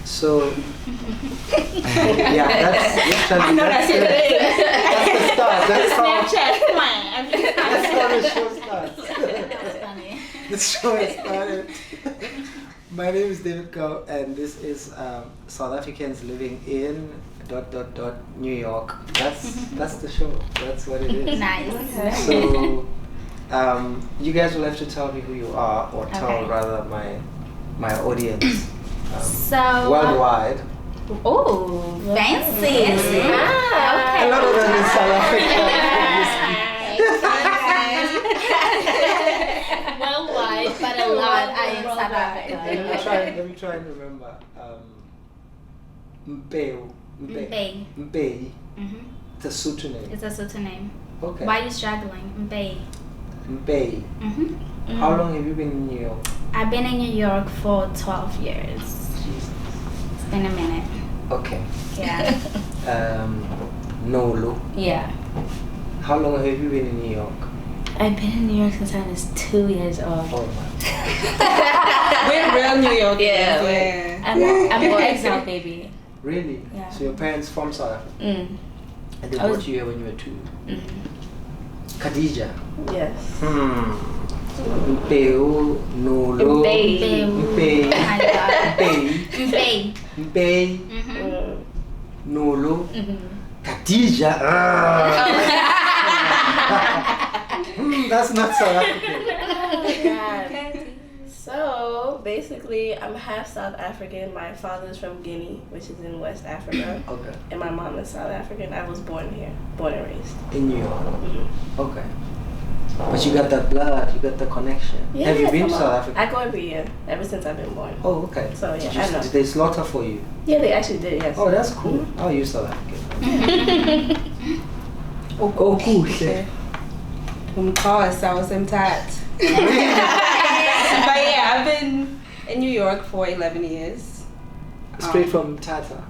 So, yeah, that's literally that's the start. That's how the show starts. That's funny. The show has started. My name is David Go, and this is South Africans living in ... New York. That's the show. That's what it is. Nice. So, you guys will have to tell me who you are, or tell rather my audience. So worldwide. Oh, fancy. Okay. A lot of them in South Africa. Worldwide, but a lot are in South Africa. Let me try and remember. Mpei. It's a Sotho name. It's a Sotho name. Okay. Why are you struggling? Mpei. How long have you been in New York? I've been in New York for 12 years. Jesus. It's been a minute. Okay. Yeah. Nolo. Yeah. How long have you been in New York? I've been in New York since I was 2 years old. Oh my. We're real New York. Yeah. I'm an exile baby. Really? Yeah. So your parents from South Africa? Mm. And they brought you here when you were 2? Khadija? Yes. Mpei, Nolo. Mpei. Nolo. Khadija. That's not South African. So basically, I'm half South African. My father's from Guinea, which is in West Africa. Okay. And my mom is South African. I was born here, born and raised. In New York. Okay. But you got that blood, you got the connection. Yeah, have you been to South Africa? I go every year, ever since I've been born. Oh, okay. So yeah, I know. Did they slaughter for you? Yeah, they actually did, yes. Oh, that's cool. Oh, you're South African. Okuhle. Umkhosi wasemthatha. But yeah, I've been in New York for 11 years. Straight from Tata?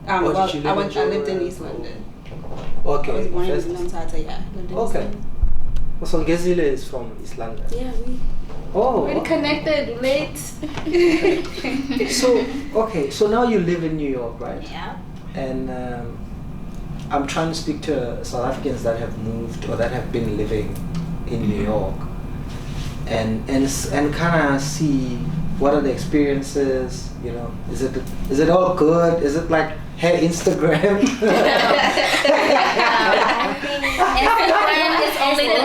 Well, did you live I lived in East London. Okay. I was born first. in Nolita, yeah. Lived in East Okay. London. So Ngezile is from East London? Yeah, We're connected late. So now you live in New York, right? Yeah. And I'm trying to speak to South Africans that have moved or that have been living in New York, and kind of see what are the experiences. You know, is it all good? Is it like Instagram? Instagram is only the good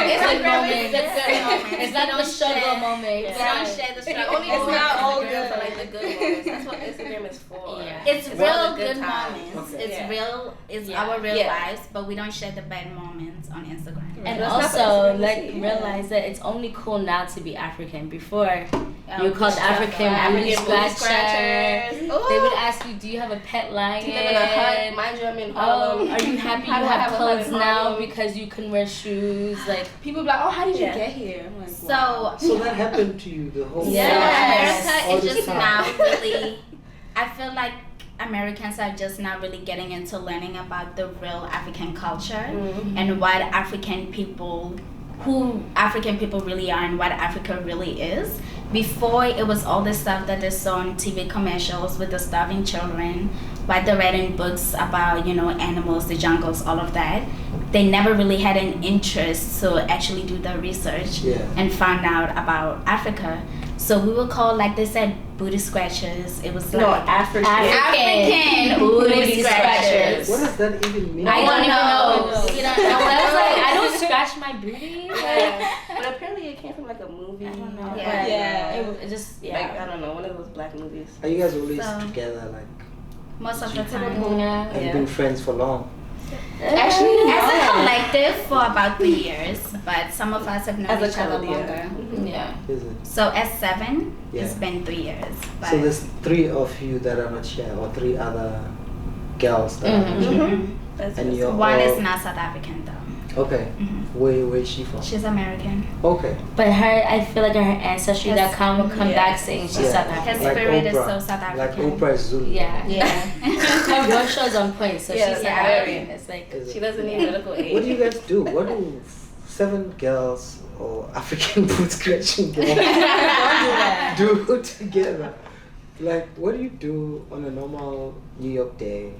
Instagram is the good moments. It's not the struggle moments. We don't share the struggle. It's not all good for like the good moments. That's what Instagram is for. Yeah. It's all real the good times. moments. Okay. It's real. It's our real lives, but we don't share the bad moments on Instagram. And That's not also, for like, Instagram. realize that it's only cool now to be African. Before, Oh, you called African booty Booty scratcher. Ooh. They would ask you, do you have a pet lion? You live in a hut. Mind you, I'm in Harlem. Are you happy you How do I have have a hut clothes in now Harlem? because you can wear shoes? Like, People be like, oh, how did you Yeah. get here? I'm like, So that happened to you the whole Yes. America All is the just time. now really. I feel like Americans are just now really getting into learning about the real African culture and what who African people really are and what Africa really is. Before, it was all the stuff that they saw on TV commercials with the starving children, what they read in books about, animals, the jungles, all of that. They never really had an interest to actually do the research and find out about Africa. So we would call, like they said, booty scratchers. It was like African booty scratchers. What does that even mean? I don't know. You don't know. I was like, I don't scratch my booty. But apparently it came from like a movie. I don't know. Yeah. It just, Like, I don't know, one of those black movies. Are you guys always So- together? Like, Most of the time. have you been friends for long? Actually, as a collective for about 3 years, but some of us have known As a each other collective, longer. Yeah. Is it? So as 7, it's Yeah. been 3 years. But So there's 3 of you that are not here, or 3 other girls that are not here. That's And just- you're one all... is not South African though. Okay. Where is she from? She's American. Okay. But I feel like her ancestry that will come back saying she's South Her African. spirit is Oprah. so South Like African. Oprah's Zulu. Yeah. Yeah. Her voice show's on point, so Yeah, she's South yeah. African. It's like Is it- She doesn't need medical aid. What do you guys do? What do 7 girls or African boot scratching girls do together? Like, what do you do on a normal New York day?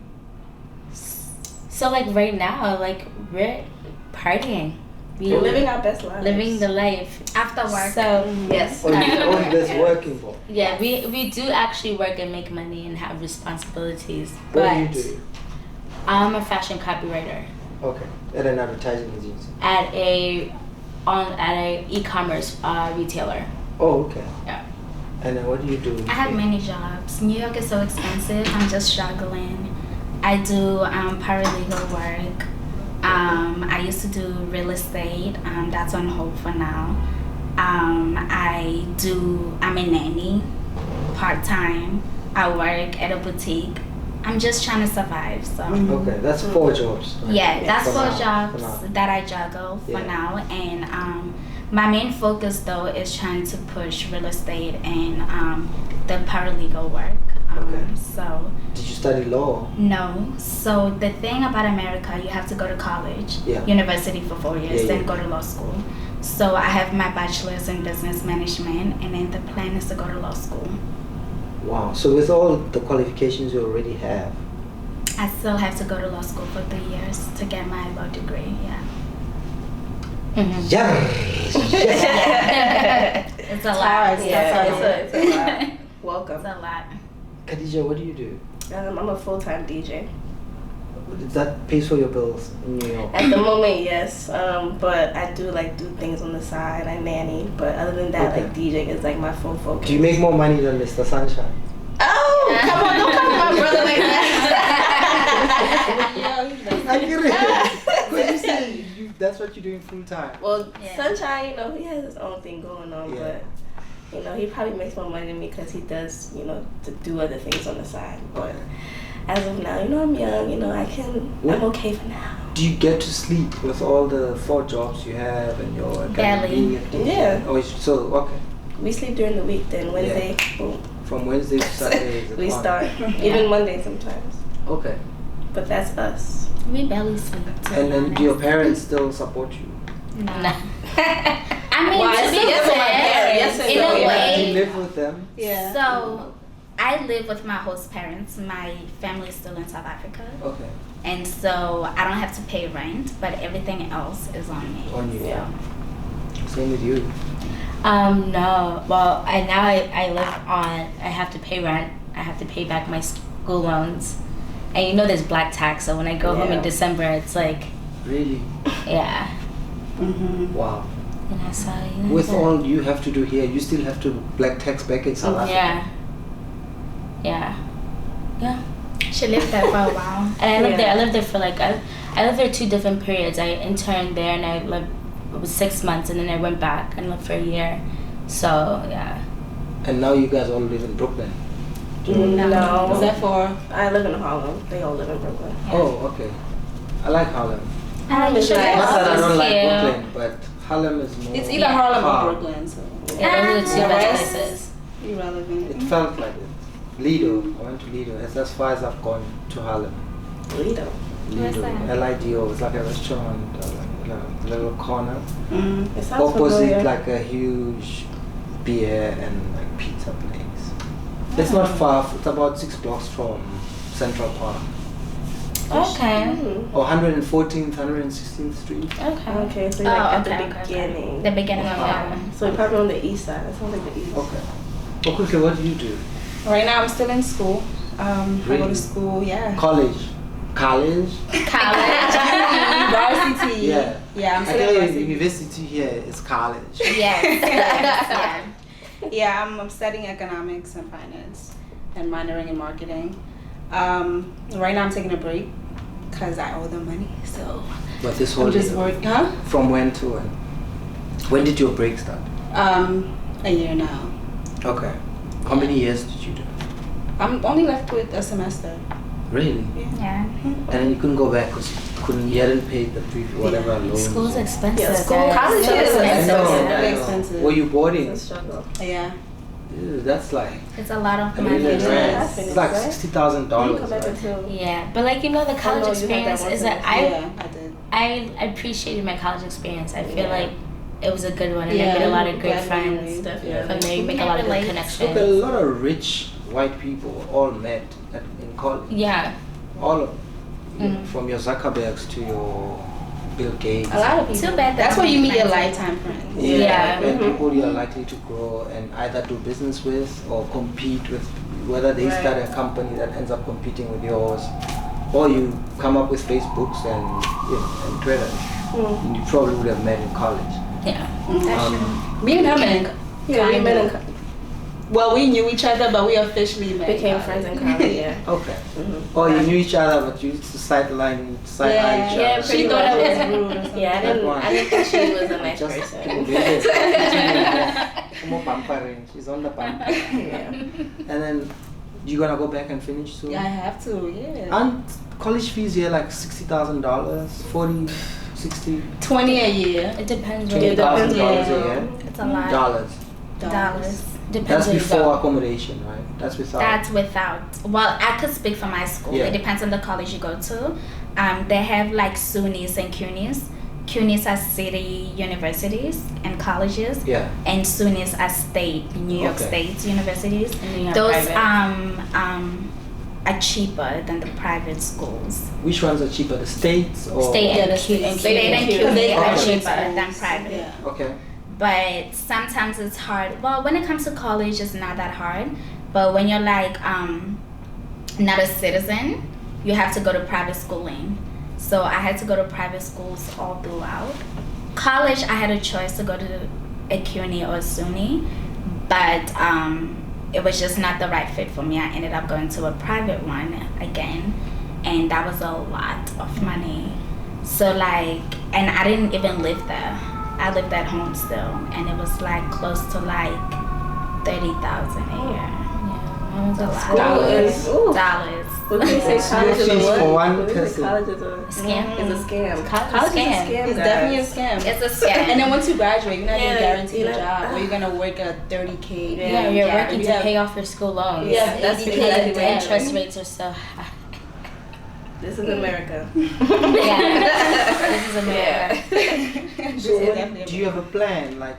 so like right now, like we're partying. We're living our best lives. living the life. After work. So Yes. Or there's work involved? yeah, we do actually work and make money and have responsibilities. What But do you do? I'm a fashion copywriter Okay. At an advertising agency. at a e-commerce retailer. Oh, okay. Yeah. And then what do you do? I have many jobs. New York is so expensive. I'm just struggling. I do paralegal work. I used to do real estate. That's on hold for now. I'm a nanny, part-time. I work at a boutique. I'm just trying to survive. So Okay, that's 4 jobs. right? yeah, that's For 4 now, jobs for now. that I juggle for Yeah. now. And my main focus though is trying to push real estate and the paralegal work. Okay. So Did you study law? no. So the thing about America, you have to go to college, Yeah. university for 4 years, Yeah, then yeah. go to law school. So I have my bachelor's in business management, and then the plan is to go to law school. Wow. So with all the qualifications you already have, I still have to go to law school for 3 years to get my law degree. Yeah. yeah. It's a lot. Yeah, it's a lot. It's Welcome. a lot. Khadija, what do you do? I'm a full-time DJ. That pays for your bills in New York. At the moment, yes. But I do things on the side. I nanny. But other than that, Okay. DJing is like my full focus. Do you make more money than Mr. Sunshine? Oh, come on! Don't talk to my brother like that. I get it. Because you say that's what you're doing full time. Well, Yeah. Sunshine, he has his own thing going on, Yeah. but he probably makes more money than me because he does, to do other things on the side. But as of now, I'm young, I'm okay for now. Do you get to sleep with all the 4 jobs you have and your Barely. academy? Yeah. Oh, so okay. We sleep during the week, then Wednesday, boom, From Wednesday to Saturday. is it we on? start. Even Monday sometimes. Okay. But that's us. We barely sleep. To be And then do your honest. parents still support you? No. Nah. I mean, Well, I to be still live with my fair, parents. Yes in and a no. Do you way. live with them? Yeah. So, I live with my host parents. My family is still in South Africa, Okay. and so I don't have to pay rent, but everything else is on me. On you. Yeah. Same with you. No. Well, I have to pay rent. I have to pay back my school loans. And there's black tax, so when I go home in Yeah. December, it's like, Really? yeah. Wow. And I saw, With all you have to do here, you still have to black tax back in South Africa. Yeah. Yeah. Yeah. She lived there for a while. And I lived Yeah. there. I lived there for I lived there 2 different periods. I interned there and I lived, it was 6 months, and then I went back and lived for a year. So yeah. And now you guys all live in Brooklyn. No. Except for I live in Harlem. They all live in Brooklyn. Oh, okay. I like Harlem. Harlem is Sure. nice. Not that I don't like cute. Brooklyn, but Harlem is more. it's either Harlem calm. or Brooklyn, so Yeah, those are the 2 The best rest- places. irrelevant. It felt like it. Lido. I went to Lido. It's as far as I've gone to Harlem. Lido. Where's Lido. that? Lido. It's like a restaurant, like a little corner. It sounds Opposite familiar. like a huge beer and like pizza place. It's not far. It's about 6 blocks from Central Park. Okay. Mm. Or 114th, 116th Street. Okay. Okay, so you're like at okay, the okay. beginning. The beginning of Wow. So you're probably on the east side. That sounds like the east. Okay. Okuhle, what do you do? Right now, I'm still in school. I go Really? to school, yeah. College. College? College. Varsity. Yeah. Yeah, I'm I still tell in you, varsity. university here is college. Yes. Yeah. Yeah, I'm studying economics and finance and minoring in marketing. Right now I'm taking a break because I owe them money. So But this whole I'm just year, working. Huh? from when to when? When did your break start? A year now. Okay. How many years did you do? I'm only left with a semester. Really? Yeah. And then you couldn't go back because you hadn't paid the whatever loan. School's expensive. Yeah, college So is expensive. Very know. expensive. Were you boarding? It's a struggle. Yeah. Ew, that's like It's a lot of a money. million rand. Yeah. It's like $60,000. Come back Right? until Yeah, but like, you know, the college know you had that experience one is that semester. I did. I appreciated my college experience. I feel Yeah. like it was a good one, and Yeah, I made a lot of great definitely. friends. Definitely. From there, you make a Can't lot of good relate. connections. Look, a lot of rich white people all met in college. Yeah. All of you know, Mhm. from your Zuckerbergs to your Bill Gates. A lot of people. Too bad That's that where you meet your friends. lifetime friends. Yeah. And Mhm. people you're likely to grow and either do business with or compete with, whether they Right. start a company that ends up competing with yours, or you come up with Facebooks and and Twitter. Mm. And you probably would have met in college. Yeah. Me and him Yeah, we met in well, we knew each other, but we officially met. became friends in college. Yeah. Okay. Mm-hmm. Or you knew each other, but you used to side eye each Yeah, other. she thought I was rude or something. Yeah, I didn't think she was a nice Just person. more pampering. She's on the pump. Yeah. And then you gonna go back and finish soon? Yeah, I have to. Yeah. Aren't college fees here like $60,000, 40, 60, 20 a year. It depends. Yeah, Really. $20,000 Yeah. a year? It's a lot. Dollars. Dollars. Depends That's where you before go. accommodation, right? That's without. That's without. Well, I could speak for my school. Yeah. It depends on the college you go to. They have like SUNYs and CUNYs. CUNYs are city universities and colleges, Yeah. and SUNYs are state, New York Okay. State universities. And then you have Those private. are cheaper than the private schools. Which ones are cheaper, the states or? State Yeah, and the CUNY. state State and Because CUNY they are Okay. cheaper than private. Yeah. Okay. But sometimes it's hard. Well, when it comes to college, it's not that hard. But when you're like not a citizen, you have to go to private schooling. So I had to go to private schools all throughout. College, I had a choice to go to a CUNY or a SUNY, but it was just not the right fit for me. I ended up going to a private one again, and that was a lot of money. So like, and I didn't even live there. I lived at home still, and it was like close to like 30,000 a year. Yeah, that was a lot. Dollars. Ooh. Dollars. What do you say college is a Fees what? for one What do you say person. college is a Scam. is a scam. College is a scam. It's guys. definitely a scam. It's a scam. And then once you graduate, you're not even Yeah, guaranteed you a know, job, or you're gonna work a 30K. Yeah, you're working You to have- pay off your school loans. Yeah, that's because Because exactly the what interest rates are so high. This is America. Yeah, this is America. This So is what, definitely do you have a plan? Like,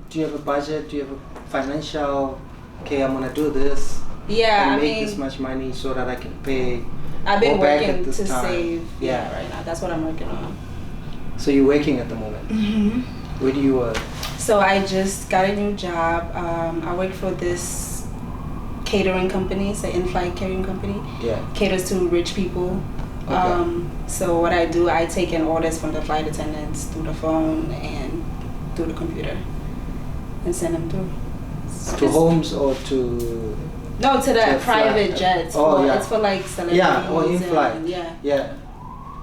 do you have a budget? Do you have a financial? Okay, I'm gonna do this Yeah, and I make this mean, much money so that I can pay. I've been go back working at this to time. save. Yeah. Right now, that's what I'm working on. So you're working at the moment. Mm-hmm. Where do you work? So I just got a new job. I work for this catering company, it's an in-flight catering company. Yeah. Caters to rich people. Okay. So what I do, I take in orders from the flight attendants through the phone and through the computer and send them through. To homes or to? No, to the To private flight. jets. Oh, For- yeah. It's for like celebrities. Yeah, or in and- flight. Yeah. Yeah.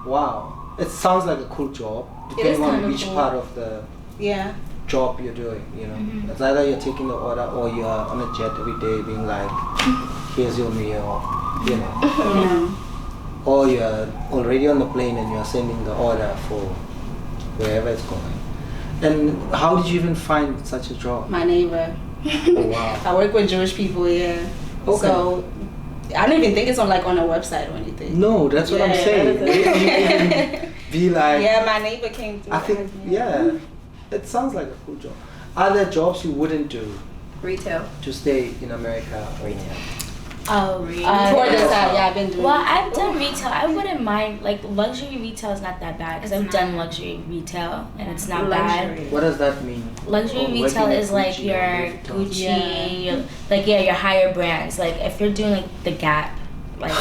Wow. It sounds like a cool job. It is Depending on kinda which cool. part of the Yeah. job you're doing, you know. Mhm. It's either you're taking the order or you're on a jet every day being like, here's your meal, you know. Yeah. Or you're already on the plane and you're sending the order for wherever it's going. And how did you even find such a job? My neighbor. Oh, wow. I work with Jewish people, yeah. Okay. So I don't even think it's on like on a website or anything. No, that's what I'm Yeah, saying. that is You even be like, Yeah, my neighbor came through. I think, yeah, it sounds like a cool job. Are there jobs you wouldn't do Retail. to stay in America? Or Oh, Before this, I've been doing. well, I've done retail. I wouldn't mind. Like, luxury retail is not that bad because It's I've done not. luxury retail and it's not bad. Luxury. What does that mean? Luxury Oh, retail working at is like Gucci or your Louis Vuitton. Gucci, Yeah. your higher brands. Like, if you're doing like the Gap, like,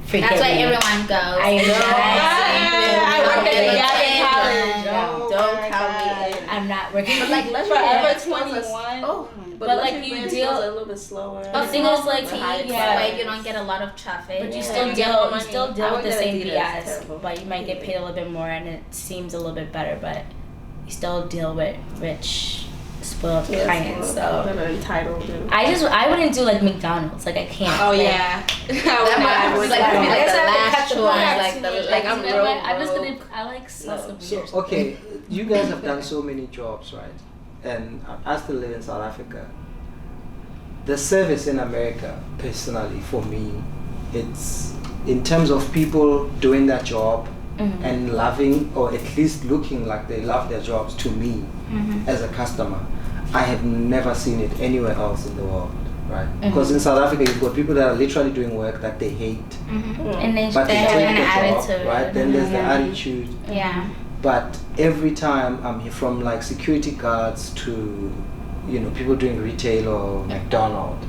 forget That's where me. everyone goes. I know. I worked at the Gap in college. No, don't count me in. I'm not working. But like luxury Forever brands 21. Oh, But, like, luxury you brands deal- goes a little bit slower. But But the thing is, like, teams yeah. where you don't get a lot of traffic. But you Yeah. still You deal, get more you money. still I deal with worked the at same Adidas, BS, terrible. but you might get paid a little bit more, and it seems a little bit better. But you still deal with rich spoiled clients. So that are entitled. I wouldn't do like McDonald's. Like I can't. Oh like, yeah. That was like the last choice. Like I'm real. I'm just gonna. I like salsa. So, okay, you guys have done so many jobs, right? And I still live in South Africa. The service in America, personally, for me, it's in terms of people doing that job and loving, or at least looking like they love their jobs to me as a customer. I have never seen it anywhere else in the world, right? Because in South Africa, you've got people that are literally doing work that they hate, And then but they they have take an the job, attitude. right? Then there's the attitude. Yeah. But every time I'm here, from like security guards to, you know, people doing retail or McDonald's,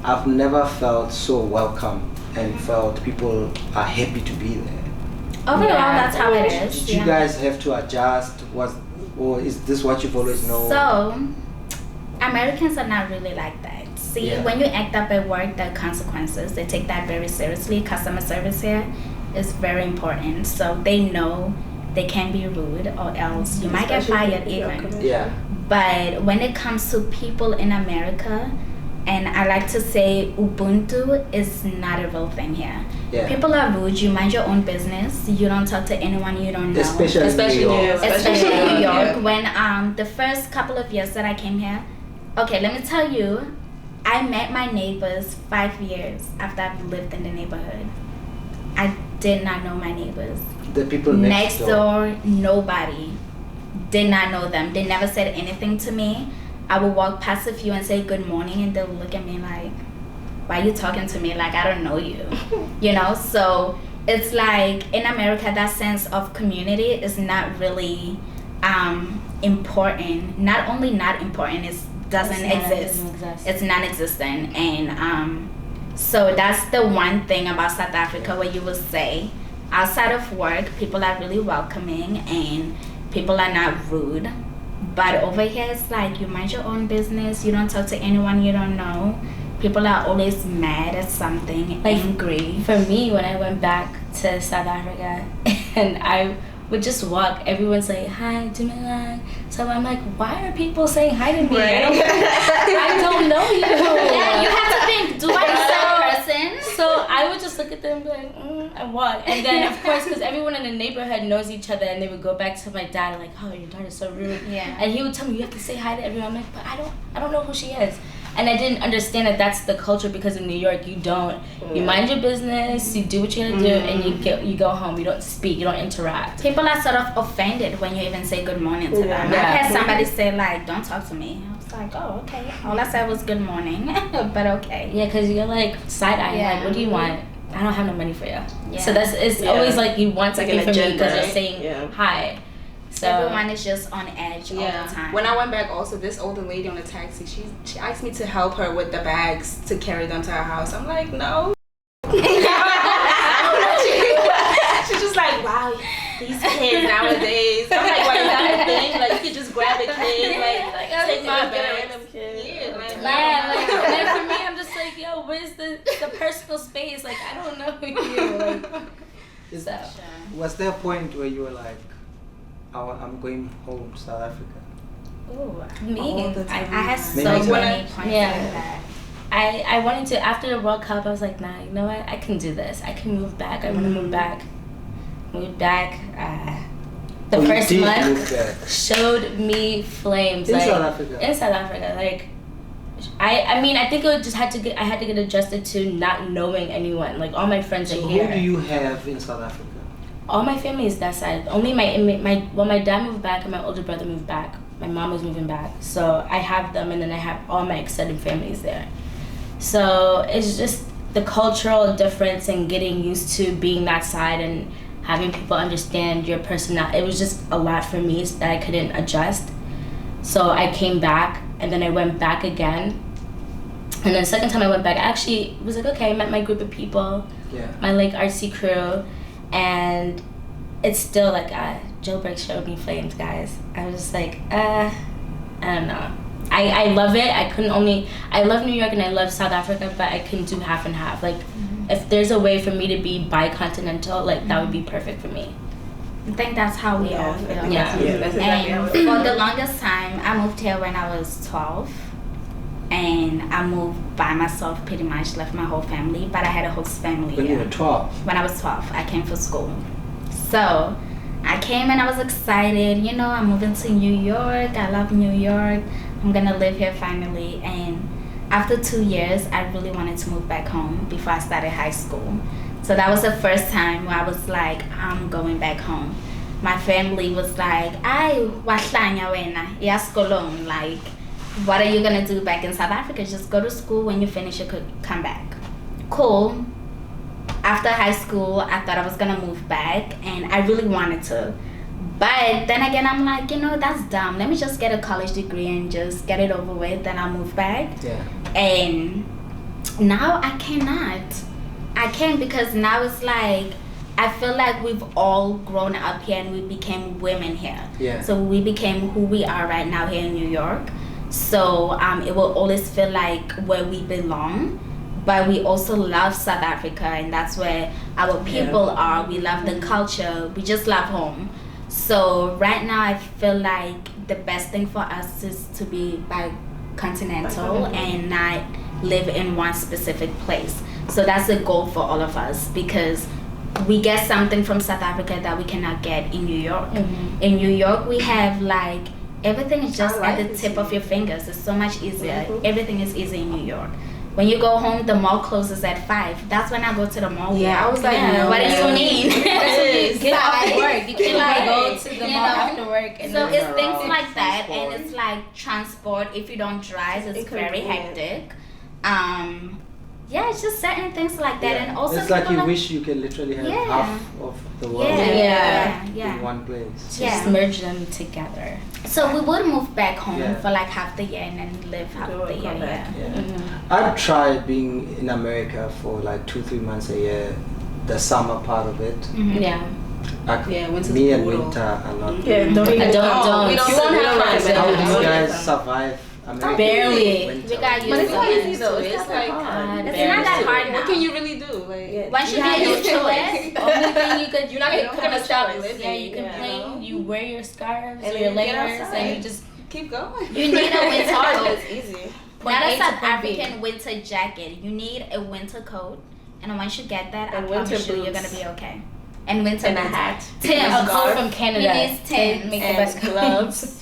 I've never felt so welcome and felt people are happy to be there. Overall, that's how it is. Did you guys have to adjust? Or is this what you've always known? So, Americans are not really like that. See, when you act up at work, there are consequences. They take that very seriously. Customer service here is very important. So they know they can be rude, or else you might get fired even. Yeah. But when it comes to people in America, and I like to say Ubuntu is not a real thing here. Yeah. People are rude. You mind your own business. You don't talk to anyone you don't know. Especially in New York. Especially in New York. When the first couple of years that I came here, okay, let me tell you, I met my neighbors 5 years after I've lived in the neighborhood. I did not know my neighbors. The people next door, nobody. Did not know them. They never said anything to me. I would walk past a few and say good morning, and they would look at me like, why are you talking to me like I don't know you? You know, so it's like in America, that sense of community is not really important. Not only not important, it doesn't exist. It's non-existent. And so that's the one thing about South Africa where you will say, outside of work, people are really welcoming and people are not rude. But over here, it's like you mind your own business. You don't talk to anyone you don't know. People are always mad at something, like, angry. For me, when I went back to South Africa and I would just walk, everyone's like, hi, Dumilan. So I'm like, why are people saying hi to me? Right. I don't know you. Yeah, you have to think, do I know that person? So I would just look at them and be like, and walk. And then, of course, because everyone in the neighborhood knows each other, and they would go back to my dad like, oh, your daughter's so rude. Yeah. And he would tell me, you have to say hi to everyone. I'm like, but I don't know who she is. And I didn't understand that that's the culture, because in New York, you don't. You mind your business, you do what you gotta do, and you go home. You don't speak, you don't interact. People are sort of offended when you even say good morning to them. I've had somebody say like, don't talk to me. I was like, oh, okay. All I said was good morning, but okay. Yeah, because you're like side-eyeing, like, what do you want? I don't have no money for you. Yeah. So it's always like you want something from me because you're saying hi. So everyone is just on edge all the time. When I went back, also this older lady on the taxi, she asked me to help her with the bags to carry them to her house. I'm like, no. She's just like, wow, these kids nowadays. I'm like, why is that a thing? Like, you could just grab a kid, like take my bag. Yeah, like, and then for me, I'm just like, yo, where's the personal space? Like, I don't know you. Like, was there a point where you were like, I'm going home to South Africa? Ooh, me, I had so Many many points like that. I wanted to, after the World Cup, I was like, nah, you know what? I can do this. I can move back. I want to move back. Moved back. The first month showed me flames. In like, South Africa? In South Africa. Like, I mean, I think I had to get adjusted to not knowing anyone. Like, all my friends are here. Who do you have in South Africa? All my family is that side. Only my dad moved back and my older brother moved back. My mom was moving back. So I have them, and then I have all my extended families there. So it's just the cultural difference and getting used to being that side and having people understand your personality. It was just a lot for me that I couldn't adjust. So I came back, and then I went back again. And then the second time I went back, I actually was like, okay, I met my group of people, my like artsy crew. And it's still like jailbreak showed me flames, guys. I was just like, I don't know. I love it. I love New York and I love South Africa, but I can do half and half. Like, if there's a way for me to be bicontinental, like that would be perfect for me. I think that's how we all feel. That's exactly how And it for the longest time, I moved here when I was 12. And I moved by myself, pretty much, left my whole family. But I had a host family When here. you were 12? When I was 12, I came for school. So I came and I was excited. You know, I'm moving to New York. I love New York. I'm going to live here finally. And after 2 years, I really wanted to move back home before I started high school. So that was the first time where I was like, I'm going back home. My family was like, ay, wahlanya wena, yaskolong, like, what are you gonna do back in South Africa? Just go to school. When you finish, you could come back. Cool. After high school, I thought I was gonna move back, and I really wanted to. But then again, I'm like, you know, that's dumb. Let me just get a college degree and just get it over with, then I'll move back. Yeah. And now I cannot. I can't, because now it's like, I feel like we've all grown up here and we became women here. Yeah. So we became who we are right now here in New York. So it will always feel like where we belong, but we also love South Africa, and that's where our people are. We love the culture. We just love home. So right now I feel like the best thing for us is to be bi-continental and not live in one specific place. So that's the goal for all of us, because we get something from South Africa that we cannot get in New York. In New York, we have like, everything is just at the tip of your fingers. It's so much easier. Everything is easy in New York. When you go home, the mall closes at 5. That's when I go to the mall. Yeah, I was like, no, what do you mean? Get off work. You can't like go to the mall after work. And so it's things like that, and it's like transport. If you don't drive, it's very hectic. Yeah, it's just certain things like that, and also it's like you wish you could literally have half of the world in one place. Just merge them together. So we would move back home for like half the year and then live half the year. I've tried being in America for like 2-3 months a year, the summer part of it. Me and winter are not. Don't. We don't have How do you guys survive America? Barely. Winter? We got used But it's to not it. easy though. It's like It's not that hard now. What can you really do? Like, Once you get used to it, Only thing you could, you're not gonna stop living. Yeah, you complain. You wear your scarves And or your you get layers, outside. and you just keep going. you need a winter It's hard, but coat. it's easy. Not A a to South point B. African winter jacket. You need a winter coat, and once you get that, And I winter promise you, you're boots. gonna be okay. And winter And a boots. hat. Tim, a coat from Canada. You need Tim. Make the And best gloves.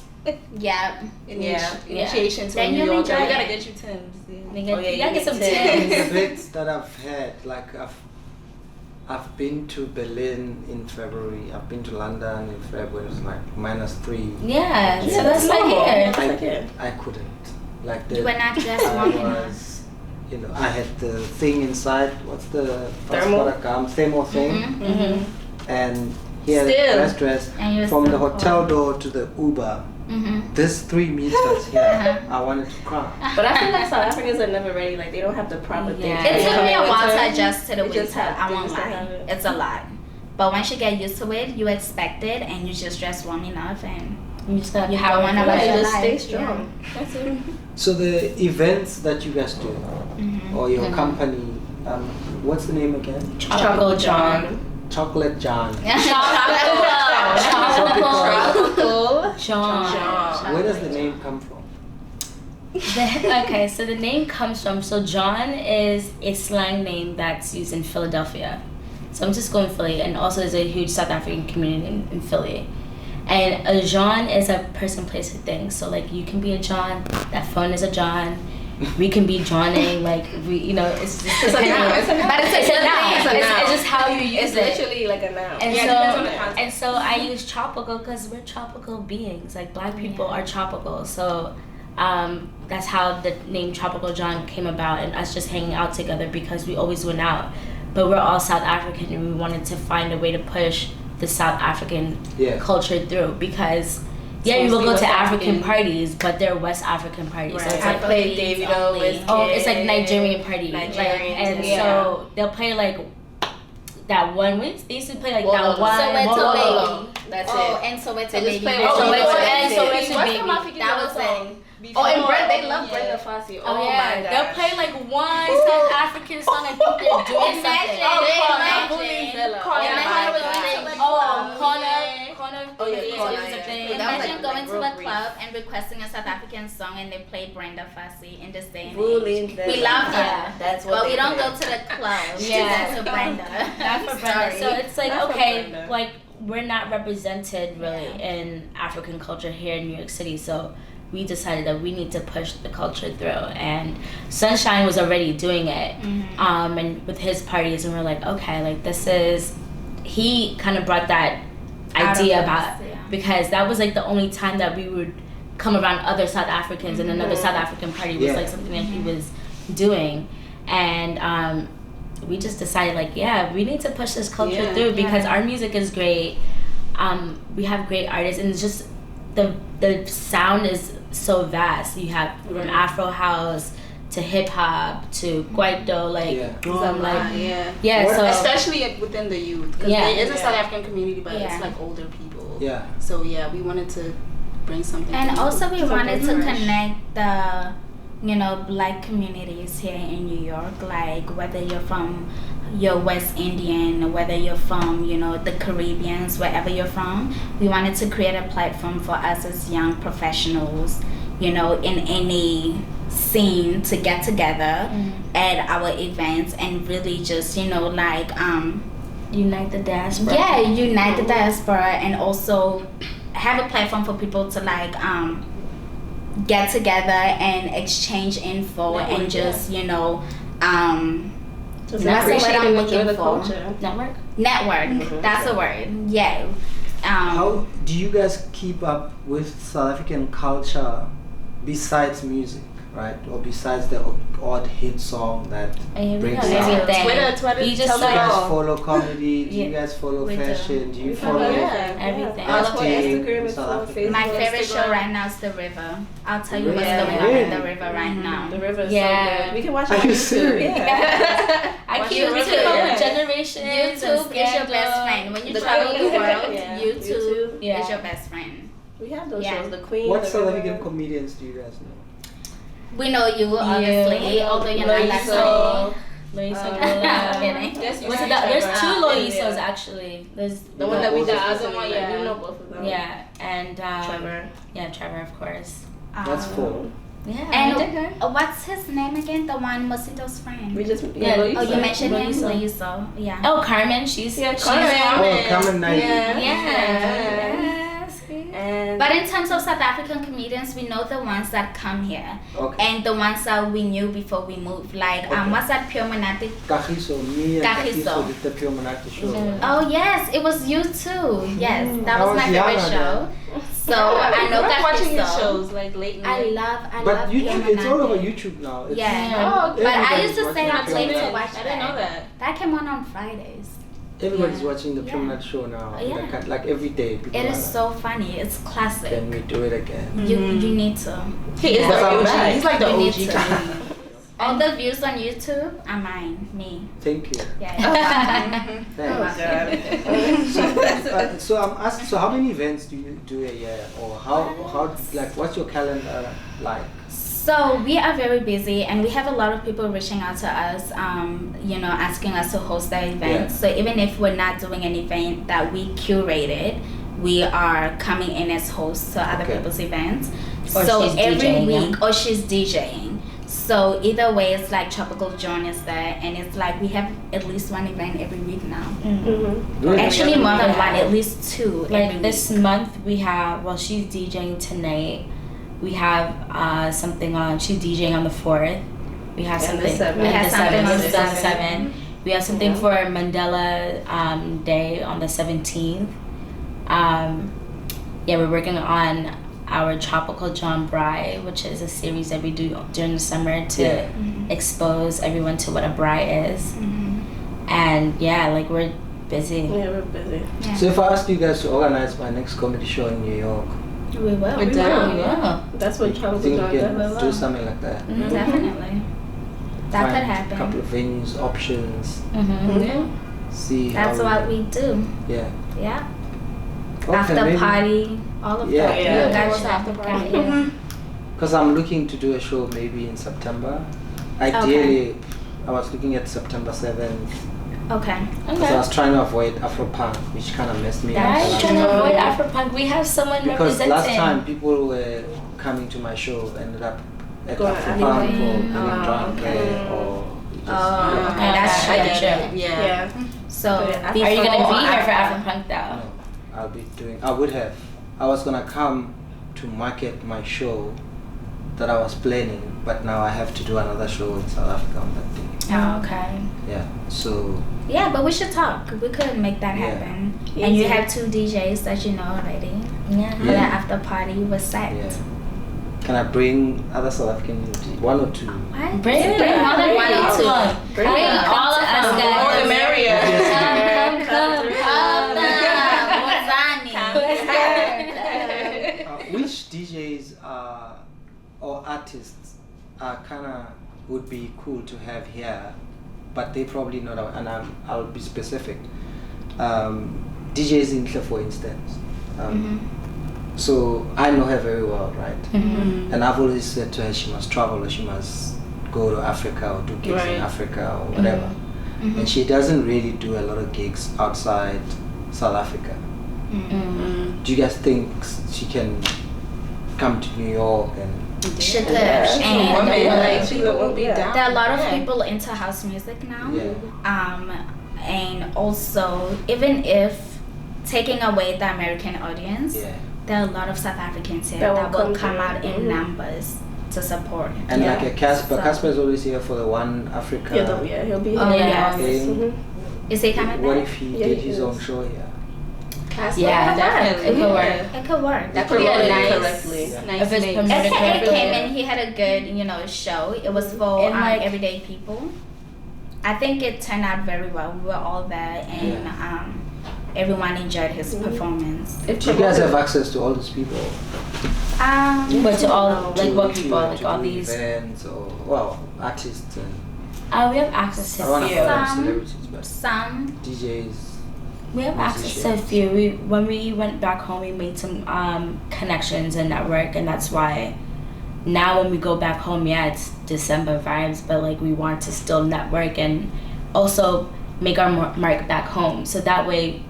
Yeah. Initiation to Then New you'll York. enjoy We it. gotta get you Timbs. You gotta get some Timbs. The bits that I've had, like I've been to Berlin in February. I've been to London in February. It's like -3. Yeah, so that's like here. I couldn't. Like You were not just I walking out. was, you know, I had the thing inside. What's the Thermal? thermal thing? And here Still. dress And you're from so the hotel cold. door to the Uber. This 3 meters here, I wanted to cry. But I feel like South Africans are never ready. Like they don't have the proper things. Yeah. It took me a while to Winter, adjust to the you just winter. have I won't things to lie. have it. It's a lot. But once you get used to it, you expect it, and you just dress warm enough, and You just gotta you power go on through about it. your just life. stay strong. That's it. So the events that you guys do, or your company, what's the name again? Tropical Jawn. Chocolate John. Tropical Jawn. Where does the name come from? Okay, so the name comes from, so John is a slang name that's used in Philadelphia. So I'm just going Philly, and also there's a huge South African community in Philly. And a John is a person, place, and thing. So like you can be a John, that phone is a John. We can be Johning, like we, you know, it's just It's a noun. It's a noun. But it's a noun. It's a noun. It's just how you use It's it. literally like a noun. And Yeah, it depends on the context. and so I use tropical because we're tropical beings. Like black people are tropical. So that's how the name Tropical Jawn came about, and us just hanging out together because we always went out. But we're all South African, and we wanted to find a way to push the South African culture through because we will go to African parties, but they're West African parties. Right. So it's I like played Davido with it's like Nigerian party. So they'll play like that one. They used to play like that one. Soweto Baby. That's Oh, it. and Soweto They just Baby. play Soweto Baby. That was it. Oh, and they love Brenda Fassie. Oh my gosh. They'll play like one South African song. I think they're doing something. Imagine. corner. Oh, yeah, corner, was a yeah. thing. Yeah, that was Imagine like going to real a brief. club and requesting a South African song and they play Brenda Fassie in this day and Ruling age. the- We love her, Yeah, that's what but they we don't play. go to the club Yeah. to go to Brenda. Not for Brenda. So it's like, Not for okay, Brenda. like we're not represented really in African culture here in New York City. So we decided that we need to push the culture through. And Sunshine was already doing it, and with his parties, and we're like, okay, like this is. He kind of brought that idea about because that was like the only time that we would come around other South Africans and another South African party was like something that he was doing, and we just decided like we need to push this culture through because our music is great. We have great artists and it's just the sound is so vast. You have from Afro house to hip hop to Kwaito, like so especially within the youth, because there is a South African community, but it's like older people. Yeah. So we wanted to bring something. And also we wanted to fresh. connect the, Black communities here in New York, like whether you're West Indian, whether you're from, the Caribbeans, wherever you're from, we wanted to create a platform for us as young professionals, in any scene to get together at our events and really just, unite the diaspora. Yeah, unite the diaspora and also have a platform for people to get together and exchange info and just, that's the word I'm looking for. Network. That's a word. Yeah. How do you guys keep up with South African culture besides music, right? Or besides the odd hit song that brings out? Everything. Twitter. You just Do you like guys follow comedy? Do you guys follow fashion? Do you follow everything. acting? South African? My favorite show right now is The River. I'll tell you what's going on in The River right now. The River is so good. We can watch it Are on you YouTube. serious? Yeah. I keep YouTube. Generation. YouTube is your best friend. When you travel the world, YouTube is your best friend. We have those shows. The Queen. What the South River. African comedians do you guys know? We know you, obviously, although you're not Latino. Kidding. There's two Loisos actually. There's The one that we did Azam one, we know both of them. Yeah, and Trevor. Yeah, Trevor, of course. That's four. Yeah. And what's his name again? The one Mosito's friend. We just Oh, you mentioned him, Loiso. Yeah. Oh, Carmen. She's Carmen Knight. Yes. And But in terms of South African comedians, we know the ones that come here. Okay. And the ones that we knew before we moved. Like, what's that Pure Monate? Kagiso, me and Kagiso. Kagiso did the Pure Monate Show. Oh, yes. It was you too. Yes. That I was my was favorite young show. So, I know watching your Kagiso. shows like late I night. love But Pure YouTube, it's all Monate. over YouTube now. It's, Yeah. okay. But I everybody's used to stay watching up Pure late to Monate. watch I didn't know that. That came on Fridays. Everybody's Yeah. watching the Pure Yeah. Monate Show now. Yeah. Like every day. People It are is like, so funny. It's classic. Can we do it again? You need to. He is But the I'm OG. back. He's like the You need OG to. comedian. All the views on YouTube are mine. Me. Thank you. Yeah. Thanks. So I'm asking. So how many events do you do a year, or how like what's your calendar like? So we are very busy, and we have a lot of people reaching out to us, asking us to host their events. So even if we're not doing an event that we curated, we are coming in as hosts to other people's events. Or so she's every DJing, week, or she's DJing. So either way, it's like Tropical Jawn is there, and it's like we have at least one event every week now. Really? Actually, more than one, at least two. Like every this week. month we have, well, she's DJing tonight. We have something on, she's DJing on the 4th. We have And the something. 7th. We have something on the 7th. We have something for Mandela Day on the 17th. We're working on our Tropical Jawn Braai, which is a series that we do during the summer to expose everyone to what a braai is. And we're busy. Yeah, we're busy. Yeah. So if I asked you guys to organize my next comedy show in New York, We will. We're down. Yeah. That's what you Tropical think Jawn you can does. do something like that? Definitely. That Find could a happen. couple of venues, options, Yeah. see That's how what we do. Yeah. Yeah. Okay, After maybe- party, all of Yeah. that. Yeah. You guys What's should after party? come here. Because I'm looking to do a show maybe in September. Ideally, I was looking at September 7th. Okay. Because I was trying to avoid Afropunk, which kind of messed me up. I'm trying to avoid Afropunk. We have someone because representing. last time people were coming to my show, ended up at Going Afropunk anyway. or getting drunk or just Okay, that's true. I get it. Yeah. So, Are you going to be here for Afropunk though? No, I would have. I was gonna come to market my show that I was planning, but now I have to do another show in South Africa on that day. Oh, okay. Yeah, so Yeah, but we should talk. We could make that happen. Yeah. And you have 2 DJs that you know already. Yeah. For the after party was set. yeah. Can I bring other South African DJs? 1 or 2? What? Bring more than 1 or 2. Bring Bring it. all of us, Come guys. More the merrier. Come. Which DJs or artists kind of would be cool to have here, but they probably not, and I'll be specific. DJs in Hle, for instance. So I know her very well, right? Mm-hmm. And I've always said to her she must travel or she must go to Africa or do gigs in Africa or whatever. And she doesn't really do a lot of gigs outside South Africa. Do you guys think she can come to New York and She could. She's a And woman. Yeah. She won't be down. there are a lot of people into house music now. And also, even if taking away the American audience, there are a lot of South Africans here that will come out in numbers to support. and like a Casper is always here for the One Africa. He'll be here. Oh, yes. thing. Is he coming What back? if he Yeah, did he his is. own show here? Yeah, definitely. It could work. It could work. That could be a Promoted nice, correctly. nice If it's mix. promoted SKA correctly. came and he had a good, show. It was for And, like- everyday people. I think it turned out very well. We were all there, and everyone enjoyed his performance. Do you guys have access to all these people? But to all, like what To- people, to like all do these. events or artists and We have access to I want a to few. call them Some. celebrities, but Some. DJs. We have access to a few. When we went back home, we made some connections and network, and that's why now when we go back home, it's December vibes, but like we want to still network and also make our mark back home. So that way,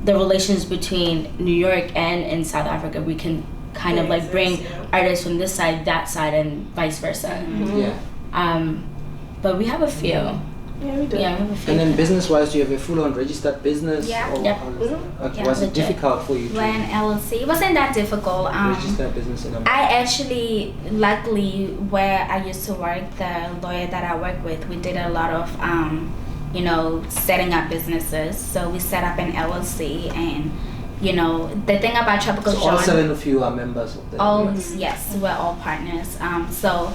the relations between New York and in South Africa, we can kind of like bring artists from this side, that side, and vice versa. But we have a few. Yeah, we do. Yeah, we have a few. And then business-wise, do you have a full-on registered business? Yeah. Or Yep. how is that? Okay. Yeah, Was it legit. difficult for you to When LLC, it wasn't that difficult. register a business in America? I actually, luckily, where I used to work, the lawyer that I work with, we did a lot of, setting up businesses. So we set up an LLC, and the thing about Tropical So all Jawn. 7 of you are members of the All yes, we're all partners. So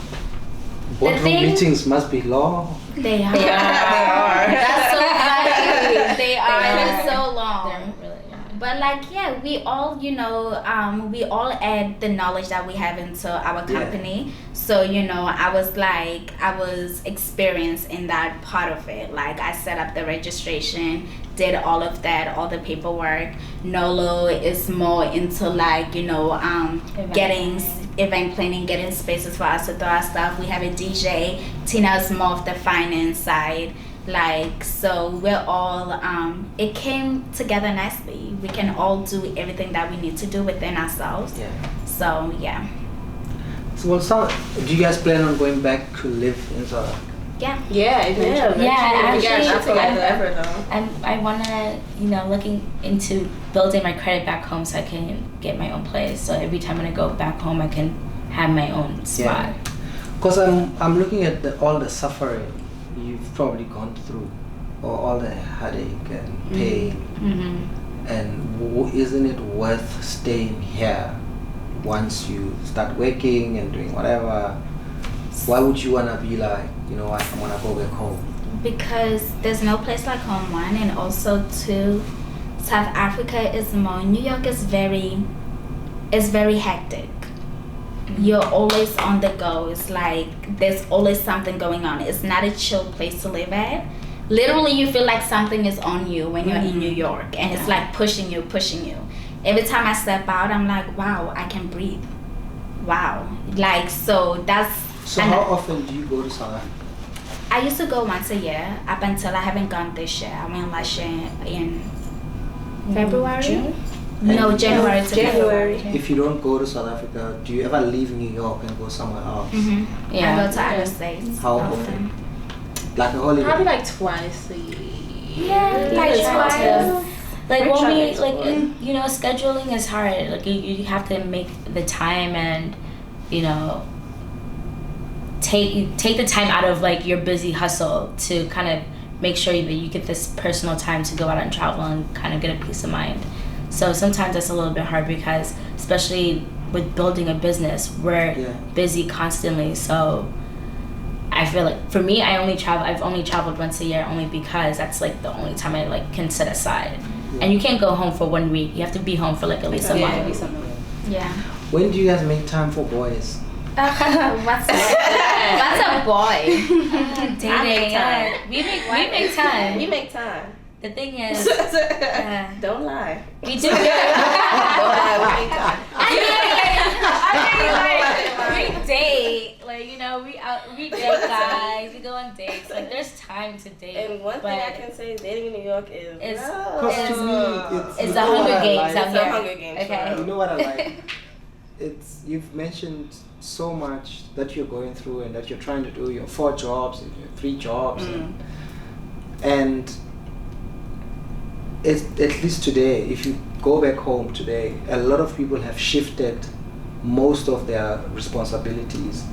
boardroom thing- meetings must be long. they are. They are. That's so funny. They are. It's so They're long. really, But we all, we all add the knowledge that we have into our company. So, I was experienced in that part of it. Like I set up the registration, did all of that, all the paperwork. Nolo is more into getting event planning, getting spaces for us to throw our stuff. We have a DJ. Tina's more of the finance side. So we're all, it came together nicely. We can all do everything that we need to do within ourselves. Yeah. So, yeah. So, do you guys plan on going back to live in South Africa? Yeah. Yeah, eventually. actually, not together ever though. I want to, looking into building my credit back home so I can get my own place. So every time when I go back home, I can have my own spot. Because I'm looking at all the suffering you've probably gone through, or all the headache and pain, and isn't it worth staying here once you start working and doing whatever? Why would you want to be like, you know what, I want to go back home? Because there's no place like home, one, and also two, South Africa is more, New York is very hectic. You're always on the go. It's like there's always something going on. It's not a chill place to live at. Literally, you feel like something is on you when you're in New York, and it's like pushing you. Every time I step out, I'm like, wow, I can breathe. Wow. So that's... So how often do you go to South Africa? I used to go once a year up until I haven't gone this year. I went last year in February. June? No, January to January. February. If you don't go to South Africa, do you ever leave New York and go somewhere else? Mm-hmm. Yeah. I go to other states. How often? Like a holiday? Probably like twice a year. Yeah, like twice. Like We're when we trying to you know, scheduling is hard. Like you have to make the time and, you know, take the time out of like your busy hustle to kind of make sure that you get this personal time to go out and travel and kind of get a peace of mind. So sometimes that's a little bit hard because, especially with building a business, we're busy constantly. So I feel like for me, I've only traveled once a year only because that's like the only time I like can set aside. Yeah. And you can't go home for 1 week. You have to be home for like at least a month. Yeah. When do you guys make time for boys? What's a boy? Dating. We make time. We make time. The thing is, Don't lie. we do. Don't lie. We make time. We date. Like, you know, we date guys. We go on dates. Like, there's time to date. And one thing I can say, dating in New York is It's to me, it's the Hunger Games out It's the here. Hunger Games. Okay. You know what I like? You've mentioned so much that you're going through and that you're trying to do. Your 4 jobs, your 3 jobs, and it's, at least today, if you go back home today, a lot of people have shifted most of their responsibilities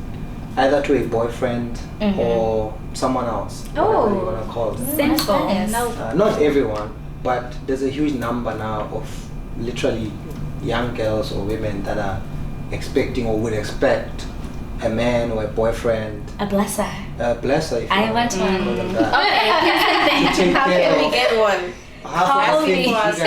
either to a boyfriend or someone else, whatever you want to call them. Simple. No. Not everyone, but there's a huge number now of literally young girls or women that are expecting or would expect a man or a boyfriend, A blesser. a blesser, if you I want to one. call them that, Okay, to take How care can we of get one? half of the things you Call guys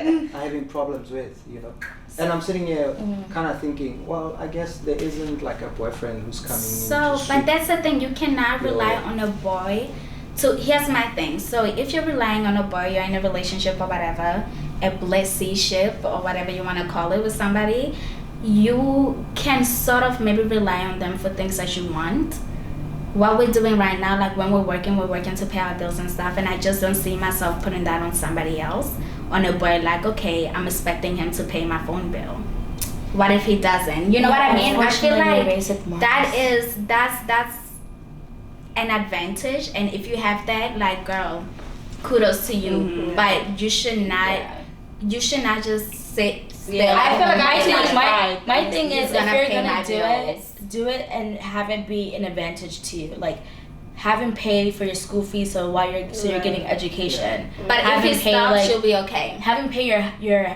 me. are having problems with, you know. And I'm sitting here kind of thinking, well, I guess there isn't like a boyfriend who's coming So, in to but sweep. that's the thing. You cannot rely on a boy. So here's my thing. So if you're relying on a boy, you're in a relationship or whatever, a blessee-ship or whatever you want to call it with somebody, you can sort of maybe rely on them for things that you want. What we're doing right now, like when we're working to pay our bills and stuff, and I just don't see myself putting that on somebody else, on a boy. Like, okay, I'm expecting him to pay my phone bill. What if he doesn't? You know what I mean? I feel like that's an advantage, and if you have that, like, girl, kudos to you. But you should not just sit still. I feel like my thing is, if gonna you're pay my gonna bills. do it and have it be an advantage to you. Like, have him pay for your school fees so you're getting education. But have if him he pay, stops, like, you'll be okay. have him pay your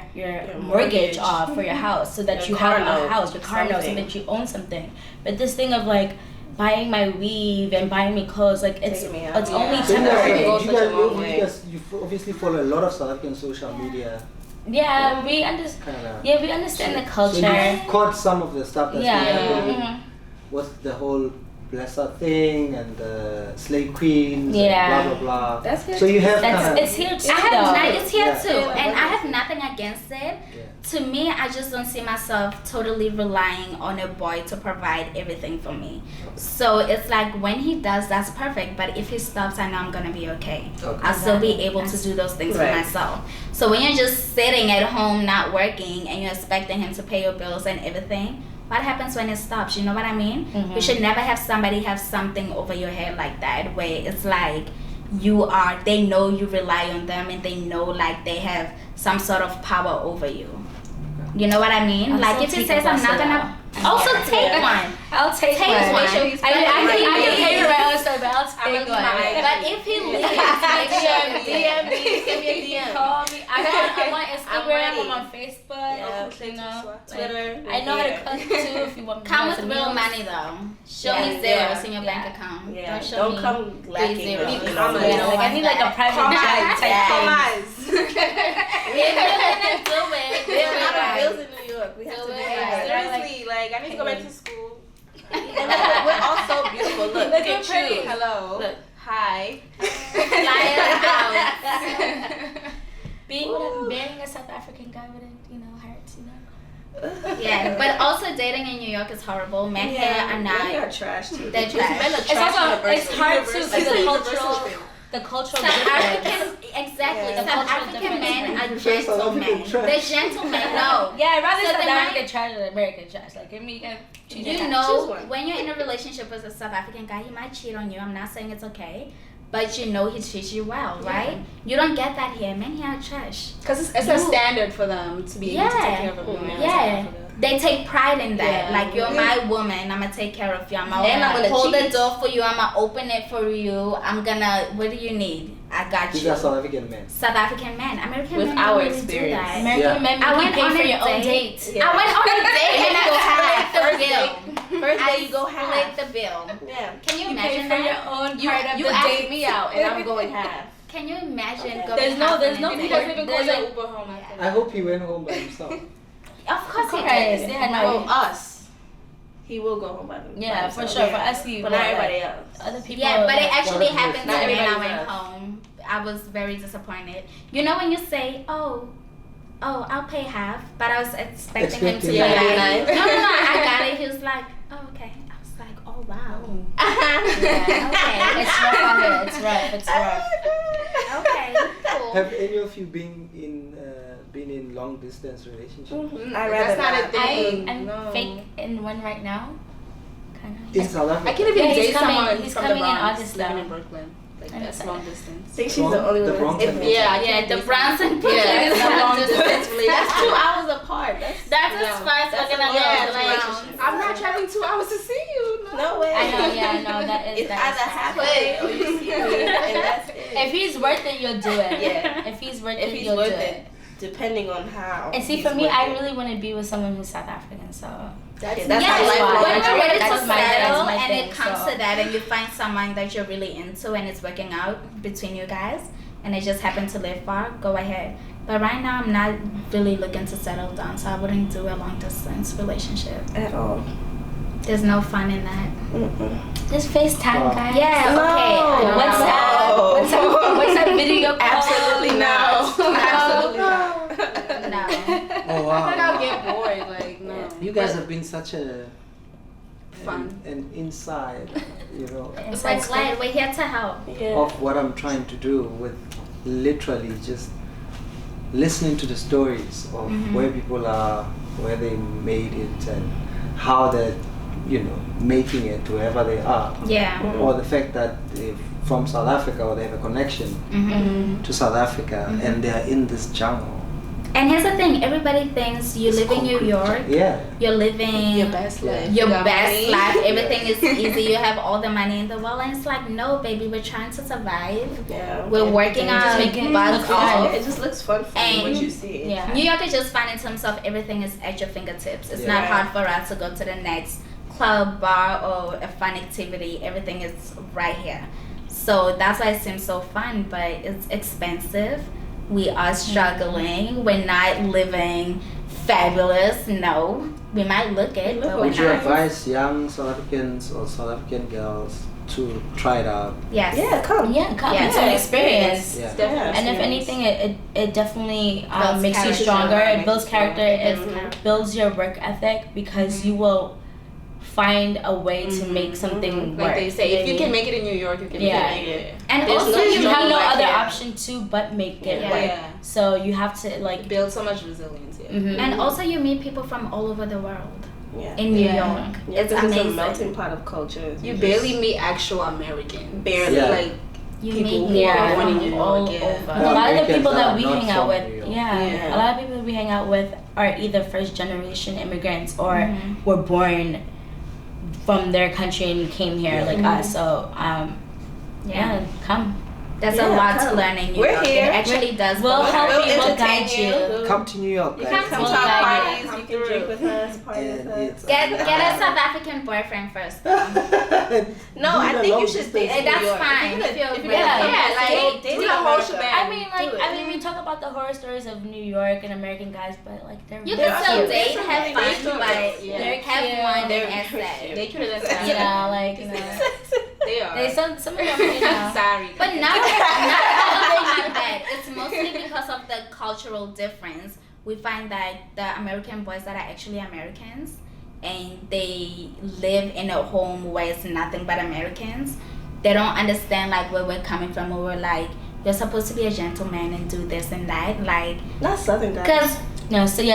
mortgage off for your house so that Your you car have a note, house, your car note, so something. that you own something. But this thing of like buying my weave and buying me clothes, like it's Taking me out. only So temporary. you obviously follow a lot of South African social media. Yeah, we understand. Kinda. Yeah, we understand the So culture. you caught some of the stuff that's Yeah. happening Mhm. with the whole blesser thing and the slave queens Yeah. and blah blah blah. That's good. So you have kind It's here too. It's here Yeah. too, and I have nothing against it. To me, I just don't see myself totally relying on a boy to provide everything for me. So it's like when he does, that's perfect. But if he stops, I know I'm gonna be okay. I'll still be able to do those things for Right. myself. So when you're just sitting at home not working and you're expecting him to pay your bills and everything, what happens when it stops? You know what I mean? You should never have somebody have something over your head like that, where it's like they know you rely on them and they know like they have some sort of power over you. You know what I mean? Like if he says I'm not gonna also take one. I'll take one. one. I can pay for my own stuff, but I'll take one. But if he leaves, make sure DM me, send me a DM. Call me. I'm on Instagram, I'm on Facebook, Yeah, you know, Twitter. I know how to cook too if you want me to come do with some real meals. money though. Show Yeah, me zeros yeah, in your bank account. Yeah, Don't show don't me come lacking. 3 zeros. Be Yeah, like I need like a private jet type thing. If you're gonna do it, do it Our right. bills in New York. We have Do to it do right. Seriously, like I need to go back to school. And we're all so beautiful. Look Look at at pretty. you. Hello. Look. Hi. Fly us out. Being a South African guy wouldn't, hurt, Yeah, but also dating in New York is horrible. Men here are Men not. are trash too. They're trash. It's also it's hard too because the cultural South difference. African, exactly. Yeah. South Cultural African difference. men are South gentlemen. African trash. They're gentlemen. No. Yeah, I'd rather So South they African trash than American trash. Like, give me You know, when you're in a relationship with a South African guy, he might cheat on you. I'm not saying it's okay. But you know he treats you well, right? You don't get that here. Men here are trash. Because it's a standard for them to be able to take care of a woman. Yeah. They take pride in that. Yeah. Like, you're my woman. I'm going to take care of you. I'm And I'm going to gonna hold the cheat. door for you. I'm going to open it for you. I'm going to, what do you need? I got These you. are South African men. South African men. American With men our don't really experience. do that. American men I make you went pay on for a your own date. date. I went on a date and I go split the half. bill. First day I you go half. split the bill. Yeah. Can you You imagine pay for your that? own You, part of you the asked date. me out and I'm going half. Can you imagine Okay. going There's no- half there's on no a He date? doesn't even call There's your like- Uber home after I that. hope he went home by himself. Of course he Yes, does. yeah, No, no. us. He will go home by himself. Yeah, for sure. For us, you But will, not like, everybody else. Other people. Yeah, but it like, actually Not happened to everybody me when I does. went home. I was very disappointed. You know when you say, oh, I'll pay half, but I was expecting him to Expecting be Yeah, like, nice. no, I got it. He was like, oh, okay. I was like, oh, wow. yeah, Okay. it's rough out here. It's rough. It's rough. Okay, cool. Have any of you been in long distance relationships? I'd rather That's not a not. thing. I'm No. fake in one right now. Kind of. In South Africa? I can't even Yeah, he's date coming- someone he's from coming the in Bronx August, living though. in Brooklyn. Like, I'm that's excited. long distance. I think she's the only The one. Bronx that's and different. Yeah, I Yeah, can't the date Browns someone. and Brooklyn Yeah, is it's a long long distance. distance relationship. That's 2 hours apart. That's as far as That's we're a gonna long live. relationship. I'm not traveling 2 hours to see you. No way. I know. Yeah, I know. That is. It's that is- either halfway or you see me, and that's it. If he's worth it, you'll do it. Yeah. If he's worth If it, he's you'll worth do it, depending on how. And see, he's for me, worth I it. really want to be with someone who's South African. So That's Yeah, my lifeline. lifeline. when you're ready to That's my settle and thing, it comes so. to that and you find someone that you're really into and it's working out between you guys and they just happen to live far, go ahead. But right now I'm not really looking to settle down, so I wouldn't do a long distance relationship. At all. There's no fun in that. just FaceTime, Wow. guys. Yeah, No. okay. WhatsApp. WhatsApp video call. Absolutely not. Absolutely not. No. Oh I think I'll wow. get bored. Like, no. You guys have been such a Fun. an inside, you know, We're glad we're here to help. Yeah. of what I'm trying to do with literally just listening to the stories of where people are, where they made it, and how they're, you know, making it wherever they are. Yeah. Or the fact that they're from South Africa or they have a connection to South Africa and they're in this jungle. And here's the thing, everybody thinks you live in New Concrete York, jungle. Yeah. you're living Your best life. your You got best money. life, everything is easy, you have all the money in the world, and it's like, no baby, we're trying to survive, Yeah. we're working And our just make it butts look fun. off. It just looks fun for you when you see it. Yeah. New York is just fun in terms of everything is at your fingertips. It's Yeah. not hard for us to go to the next club, bar, or a fun activity. Everything is right here. So that's why it seems so fun, but it's expensive. We are struggling. We're not living fabulous. No, we might look it, but we're Would you not. advise young South Africans or South African girls to try it out? Yes. Yeah, come. Yeah, come. Yeah. It's an experience. Yeah. Yeah. And if anything, it definitely Builds makes you character. stronger. It Makes builds you character. stronger. It builds your work ethic because you will find a way to make something work. Like they say, if you can make it in New York, you can Yeah. make it. And There's also no You have no like other it. option to but make it Yeah. work. Yeah. So you have to like. Build so much resilience. Yeah. Mhm. and also you meet people from all over the world Yeah. in New Yeah. York. Yeah, It's 'cause amazing. a melting pot of cultures. You just- barely meet actual Americans. Barely. Yeah. Like, You people meet who Yeah. are born in from New all York. Yeah. over. A lot of the Americans people that are we not hang out from with, New York. yeah, a lot of people that we hang out with are either first generation immigrants or were born from their country and came here like us. So yeah, come. There's a Yeah, lot to come. learn in New We're York. here. It actually does. We'll go help there. you. We'll entertain guide you. Come to New York, You guys. can Come We'll to our guide you. parties. You can drink with us, party And with us. it's Get a South African boyfriend first. No, I think you should date in New That's York. fine. If you're If you're really- gonna come Yeah, to like, date, do do the whole America. shebang. I mean, like, Do it. I mean, we talk about the horror stories of New York and American guys, but like they're You really can still cute. date, They're have fun, cute. but Yeah. They're have cute. one They're and very say. cute. they could have done You that. know, like you know, They are. they some of them, you know. Sorry. But not all of them are bad. It's mostly because of the cultural difference. we find that the American boys that are actually Americans and they live in a home where it's nothing but Americans, they don't understand like where we're coming from, where we're like, you're supposed to be a gentleman and do this and that, like not Southern guys. Because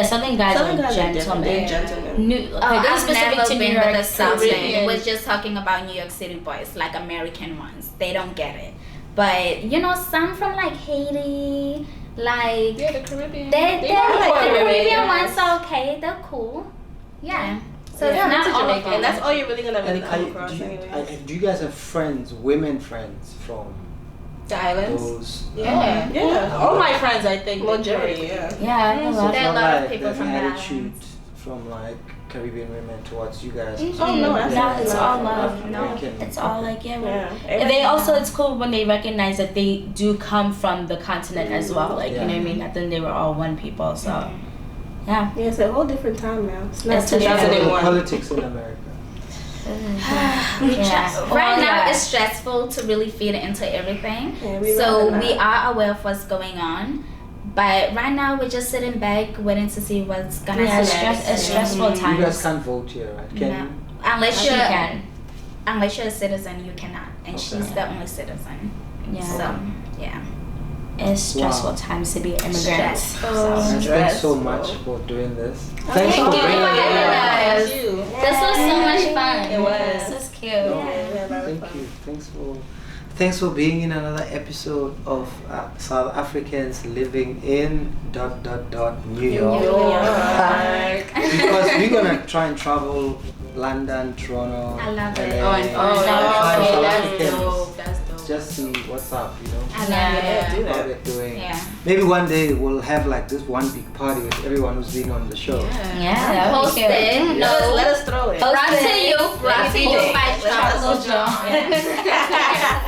Southern guys are gentlemen. They're gentlemen. I've never been New with York a Southern. Caribbean. We're just talking about New York City boys, like American ones. They don't get it. But you know, some from like Haiti, like the Caribbean. they're like the Caribbean Caribbean ones are okay. They're cool. Yeah. So yeah, it's not all of Jamaican, them. and that's all you're really gonna really And come across anyway. do you guys have friends, women friends from The islands. those? Yeah. Yeah. All my friends, I think. Majority, yeah. Yeah, I have a So lot. it's There are not a lot of like people the from the attitude islands. from like Caribbean women towards you guys. Oh no, absolutely it's not. all love. No. American. It's all like Yeah. And they also, it's cool when they recognize that they do come from the continent as well. Like, you know what I mean? That then they were all one people. So, yeah. Yeah, it's a whole different time now. It's not It's So the 2001. politics in America. Right now it's stressful to really feed into everything. Yeah, we So rather we not. are aware of what's going on. But right now we're just sitting back waiting to see what's gonna Yeah, happen. it's stressful You guys times. can't vote here, right? Can No. you? Unless You you're can. unless you're a citizen, you cannot. And Okay. she's the only citizen. Yeah. So yeah. It's stressful Wow. times to be an immigrant. Stressful. And thanks so much for doing this. Thanks for Thank you bringing for it having here. us. This was so much fun. It was. This is cute. Thank you. Thanks for being in another episode of South Africans living in ... New York. Because we're gonna try and travel London, Toronto, I love LA, it. find Oh, South that's Africans. dope. That's dope. Just see what's up, you know, I love Yeah. it. how they're doing. Yeah. Maybe one day we'll have like this one big party with everyone who's been on the show. Yeah, that would Post be cute. it. Let No. us throw it. Brought to you by DJ. Tropical Jawn.